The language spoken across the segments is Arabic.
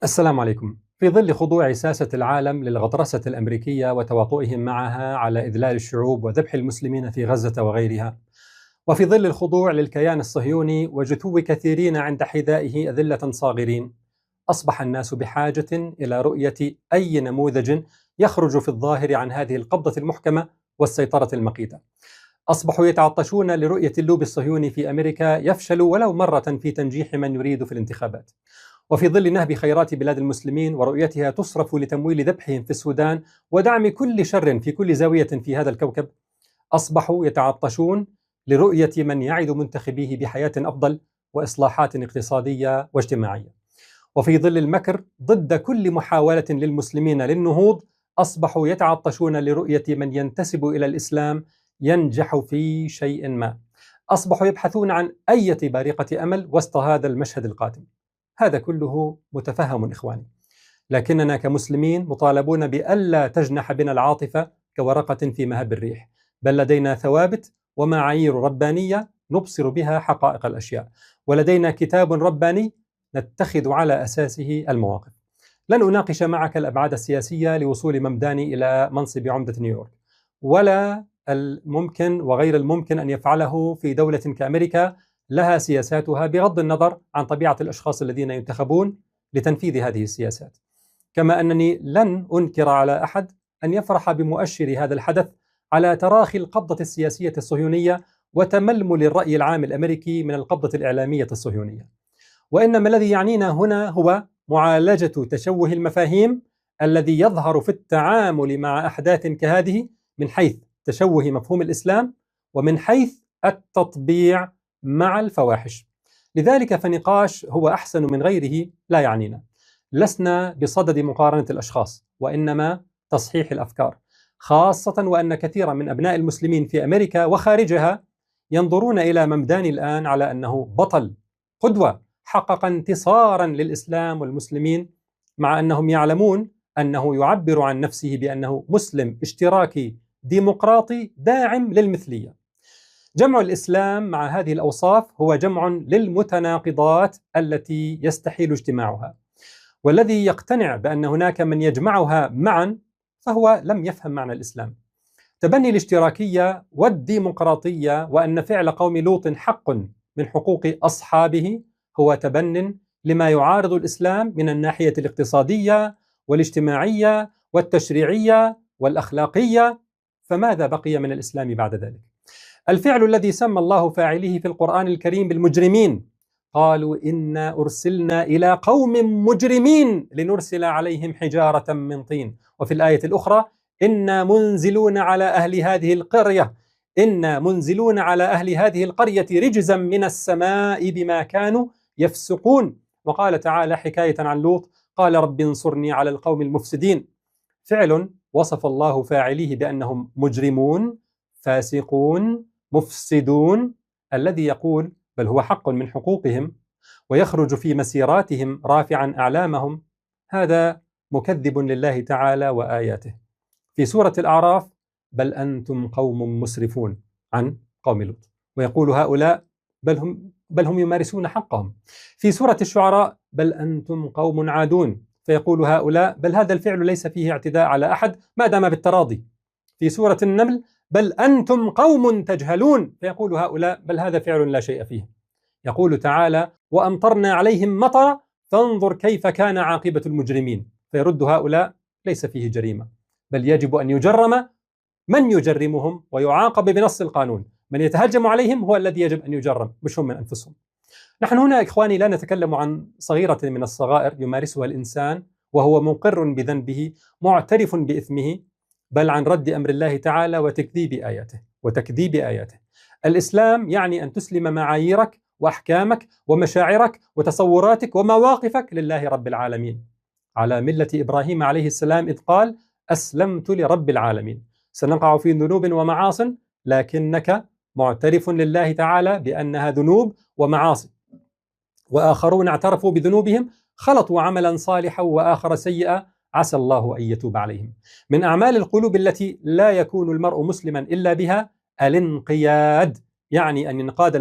السلام عليكم. في ظل خضوع ساسة العالم للغطرسة الأمريكية وتواطؤهم معها على إذلال الشعوب وذبح المسلمين في غزة وغيرها، وفي ظل الخضوع للكيان الصهيوني وجتو كثيرين عند حذائه أذلة صاغرين، أصبح الناس بحاجة إلى رؤية أي نموذج يخرج في الظاهر عن هذه القبضة المحكمة والسيطرة المقيتة. أصبحوا يتعطشون لرؤية اللوبي الصهيوني في أمريكا يفشل ولو مرة في تنجيح من يريد في الانتخابات. وفي ظل نهب خيرات بلاد المسلمين ورؤيتها تصرف لتمويل ذبحهم في السودان ودعم كل شر في كل زاوية في هذا الكوكب، أصبحوا يتعطشون لرؤية من يعد منتخبيه بحياة أفضل وإصلاحات اقتصادية واجتماعية. وفي ظل المكر ضد كل محاولة للمسلمين للنهوض، أصبحوا يتعطشون لرؤية من ينتسب إلى الإسلام ينجح في شيء ما. أصبحوا يبحثون عن أي بارقة أمل وسط هذا المشهد القاتم. هذا كله متفهم إخواني، لكننا كمسلمين مطالبون بألا تجنح بنا العاطفة كورقة في مهب الريح، بل لدينا ثوابت ومعايير ربانية نبصر بها حقائق الأشياء، ولدينا كتاب رباني نتخذ على أساسه المواقف. لن أناقش معك الأبعاد السياسية لوصول ممداني إلى منصب عمدة نيويورك، ولا الممكن وغير الممكن أن يفعله في دولة كأمريكا لها سياساتها بغض النظر عن طبيعة الأشخاص الذين ينتخبون لتنفيذ هذه السياسات. كما أنني لن أنكر على أحد أن يفرح بمؤشر هذا الحدث على تراخي القبضة السياسية الصهيونية وتململ الرأي العام الأمريكي من القبضة الإعلامية الصهيونية. وإنما الذي يعنينا هنا هو معالجة تشوه المفاهيم الذي يظهر في التعامل مع أحداث كهذه من حيث تشوه مفهوم الإسلام ومن حيث التطبيع مع الفواحش. لذلك فنقاش هو أحسن من غيره لا يعنينا. لسنا بصدد مقارنة الأشخاص، وإنما تصحيح الأفكار، خاصة وأن كثيرا من أبناء المسلمين في أمريكا وخارجها ينظرون إلى ممداني الآن على أنه بطل قدوة حقق انتصارا للإسلام والمسلمين، مع أنهم يعلمون أنه يعبر عن نفسه بأنه مسلم اشتراكي ديمقراطي داعم للمثلية. جمع الإسلام مع هذه الأوصاف هو جمع للمتناقضات التي يستحيل اجتماعها، والذي يقتنع بأن هناك من يجمعها معا فهو لم يفهم معنى الإسلام. تبني الاشتراكية والديمقراطية وأن فعل قوم لوط حق من حقوق أصحابه هو تبن لما يعارض الإسلام من الناحية الاقتصادية والاجتماعية والتشريعية والأخلاقية، فماذا بقي من الإسلام بعد ذلك؟ الفعل الذي سمى الله فاعليه في القرآن الكريم بالمجرمين، قالوا إنا أرسلنا إلى قوم مجرمين لنرسل عليهم حجارة من طين، وفي الآية الأخرى إنا منزلون على أهل هذه القرية إنا منزلون على أهل هذه القرية رجزا من السماء بما كانوا يفسقون. وقال تعالى حكاية عن لوط قال رب انصرني على القوم المفسدين. فعل وصف الله فاعليه بأنهم مجرمون فاسقون مفسدون، الذي يقول بل هو حق من حقوقهم ويخرج في مسيراتهم رافعا أعلامهم، هذا مكذب لله تعالى وآياته. في سورة الأعراف بل أنتم قوم مسرفون عن قوم لوط، ويقول هؤلاء بل هم يمارسون حقهم. في سورة الشعراء بل أنتم قوم عادون، فيقول هؤلاء بل هذا الفعل ليس فيه اعتداء على أحد ما دام بالتراضي. في سورة النمل بل أنتم قوم تجهلون، فيقول هؤلاء بل هذا فعل لا شيء فيه. يقول تعالى وأمطرنا عليهم مطرا فانظر كيف كان عاقبة المجرمين، فيرد هؤلاء ليس فيه جريمة، بل يجب أن يجرم من يجرمهم ويعاقب بنص القانون. من يتهجم عليهم هو الذي يجب أن يجرم، مش هم من أنفسهم. نحن هنا إخواني لا نتكلم عن صغيرة من الصغائر يمارسها الإنسان وهو مقر بذنبه معترف بإثمه، بل عن رد أمر الله تعالى وتكذيب آياته. الإسلام يعني أن تسلم معاييرك وأحكامك ومشاعرك وتصوراتك ومواقفك لله رب العالمين، على ملة إبراهيم عليه السلام إذ قال أسلمت لرب العالمين. سنقع في ذنوب ومعاصٍ لكنك معترف لله تعالى بأنها ذنوب ومعاصي، وآخرون اعترفوا بذنوبهم خلطوا عملا صالحا وآخر سيئا عسى الله أن يتوب عليهم. من أعمال القلوب التي لا يكون المرء مسلما إلا بها الانقياد، يعني أن ينقاد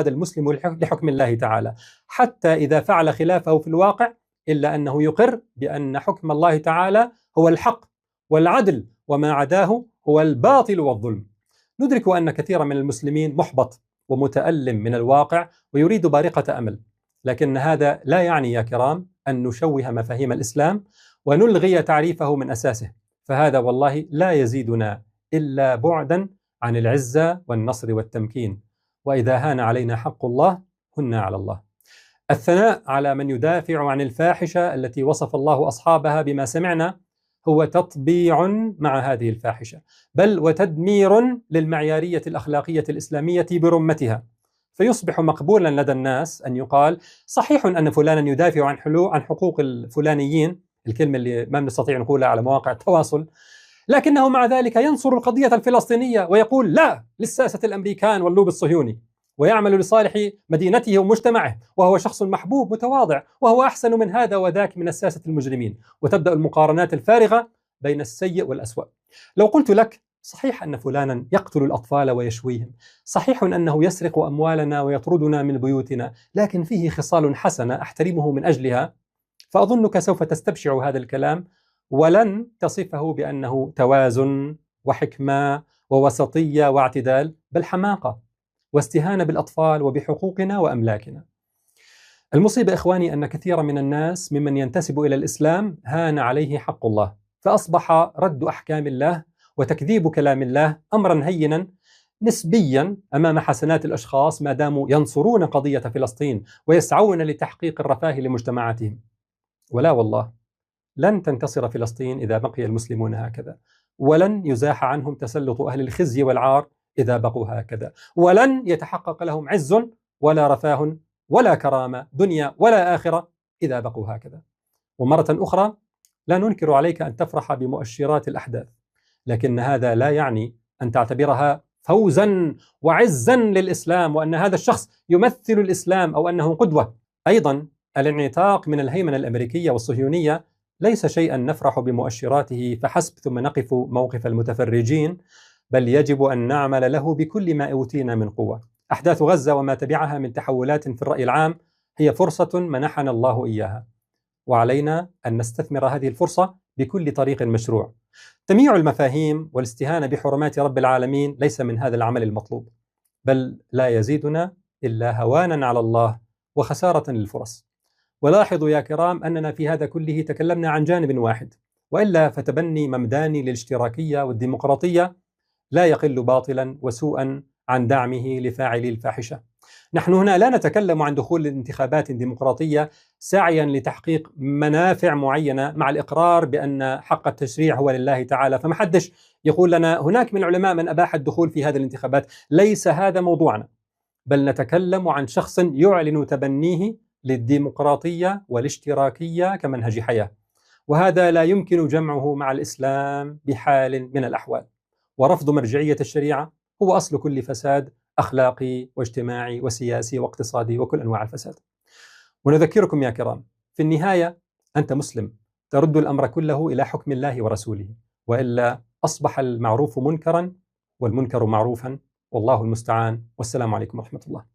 المسلم لحكم الله تعالى، حتى إذا فعل خلافه في الواقع إلا أنه يقر بأن حكم الله تعالى هو الحق والعدل، وما عداه هو الباطل والظلم. ندرك أن كثيرا من المسلمين محبط ومتألم من الواقع ويريد بارقة أمل، لكن هذا لا يعني يا كرام أن نشوه مفاهيم الإسلام ونلغي تعريفه من أساسه، فهذا والله لا يزيدنا إلا بعدا عن العزة والنصر والتمكين. وإذا هان علينا حق الله هنا على الله. الثناء على من يدافع عن الفاحشة التي وصف الله أصحابها بما سمعنا هو تطبيع مع هذه الفاحشة، بل وتدمير للمعيارية الأخلاقية الإسلامية برمتها، فيصبح مقبولا لدى الناس أن يقال صحيح أن فلانا يدافع عن حقوق الفلانيين، الكلمة اللي ما نستطيع نقولها على مواقع التواصل، لكنه مع ذلك ينصر القضية الفلسطينية ويقول لا للساسة الأمريكان واللوب الصهيوني، ويعمل لصالح مدينته ومجتمعه، وهو شخص محبوب متواضع، وهو أحسن من هذا وذاك من الساسة المجرمين، وتبدأ المقارنات الفارغة بين السيء والأسوأ. لو قلت لك صحيح أن فلانا يقتل الأطفال ويشويهم، صحيح أنه يسرق أموالنا ويطردنا من بيوتنا، لكن فيه خصال حسنة أحترمه من أجلها، فأظنك سوف تستبشع هذا الكلام ولن تصفه بأنه توازن وحكمة ووسطية واعتدال، بل حماقة واستهانة بالأطفال وبحقوقنا وأملاكنا. المصيبة إخواني أن كثيرا من الناس ممن ينتسب إلى الإسلام هان عليه حق الله، فأصبح رد أحكام الله وتكذيب كلام الله أمرا هينا نسبيا أمام حسنات الأشخاص ما داموا ينصرون قضية فلسطين ويسعون لتحقيق الرفاه لمجتمعاتهم. ولا والله، لن تنتصر فلسطين إذا بقي المسلمون هكذا، ولن يزاح عنهم تسلط أهل الخزي والعار إذا بقوا هكذا، ولن يتحقق لهم عز ولا رفاه ولا كرامة دنيا ولا آخرة إذا بقوا هكذا. ومرة أخرى لا ننكر عليك أن تفرح بمؤشرات الأحداث، لكن هذا لا يعني أن تعتبرها فوزا وعزا للإسلام وأن هذا الشخص يمثل الإسلام أو أنه قدوة. أيضا الانعتاق من الهيمنة الأمريكية والصهيونية ليس شيئا نفرح بمؤشراته فحسب ثم نقف موقف المتفرجين، بل يجب أن نعمل له بكل ما أوتينا من قوة. أحداث غزة وما تبعها من تحولات في الرأي العام هي فرصة منحنا الله إياها، وعلينا أن نستثمر هذه الفرصة بكل طريق مشروع. تمييع المفاهيم والاستهانة بحرمات رب العالمين ليس من هذا العمل المطلوب، بل لا يزيدنا إلا هوانا على الله وخسارة للفرص. ولاحظوا يا كرام أننا في هذا كله تكلمنا عن جانب واحد، وإلا فتبني ممداني للاشتراكية والديمقراطية لا يقل باطلا وسوءا عن دعمه لفاعلي الفاحشة. نحن هنا لا نتكلم عن دخول انتخابات ديمقراطية سعيا لتحقيق منافع معينة، مع الإقرار بأن حق التشريع هو لله تعالى، فمحدش يقول لنا هناك من العلماء من أباح الدخول في هذه الانتخابات، ليس هذا موضوعنا، بل نتكلم عن شخص يعلن تبنيه للديمقراطية والاشتراكية كمنهج حياة، وهذا لا يمكن جمعه مع الإسلام بحال من الأحوال. ورفض مرجعية الشريعة هو أصل كل فساد أخلاقي واجتماعي وسياسي واقتصادي وكل أنواع الفساد. ونذكركم يا كرام، في النهاية أنت مسلم، ترد الأمر كله إلى حكم الله ورسوله، وإلا أصبح المعروف منكرا والمنكر معروفا، والله المستعان، والسلام عليكم ورحمة الله.